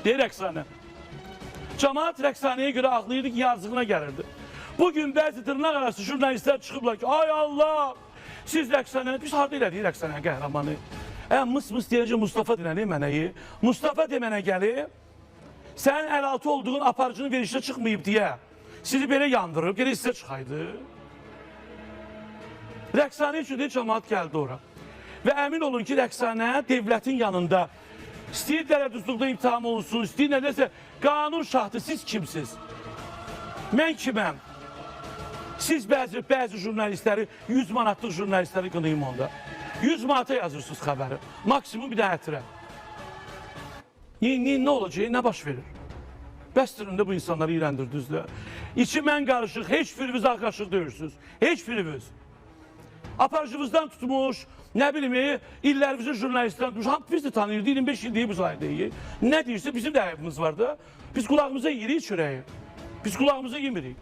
deyir Rəqsanə. Cəmaət Rəqsanəyə görə ağlayırdı ki, yazığına gəlirdi. Bugün bəzi dırnaq arası jurnalistlər çıxıblar ki, ay Allah, siz Rəqsanə, biz harada elədik Rəqsanə qəhrəmanı? Mıs-mıs deyəcək Mustafa deyənə mənəyi. Mustafa demənə gəlib, sənin əlaltı olduğun aparıcının verişdə çıxmayıb deyə sizi belə yandırıb, gələk sizə çıxaydı. Rəqsanə üçün də cəmaət gəldi ora. Və əmin olun ki, Rəqsanə devlətin yanında istəyir dələduzluqda imtihan olunsun, istəyir nədəsə qanun şahdı, siz kimsiz? Mən kiməm? Siz bəzi jurnalistləri, 100 manatlıq jurnalistləri qınayım onda. 100 manata yazırsınız xəbəri, maksimum bir də ətirə. Nə olacaq, nə baş verir? Bəstirində bu insanları iyrəndirdiniz də. İçi mən qarışıq, heç biriniz ağ qaşıq deyirsiniz, heç biriniz. Aparıcımızdan tutmuş, nə bilim, illərimizin jurnalistdən tutmuş, hamı biz də tanıyırdı, 25 il deyib bu sayıdayıq. Nə deyirsə bizim də ayıbımız var da, biz qulağımıza yeyirik çörəyi, biz qulağımıza yemirik.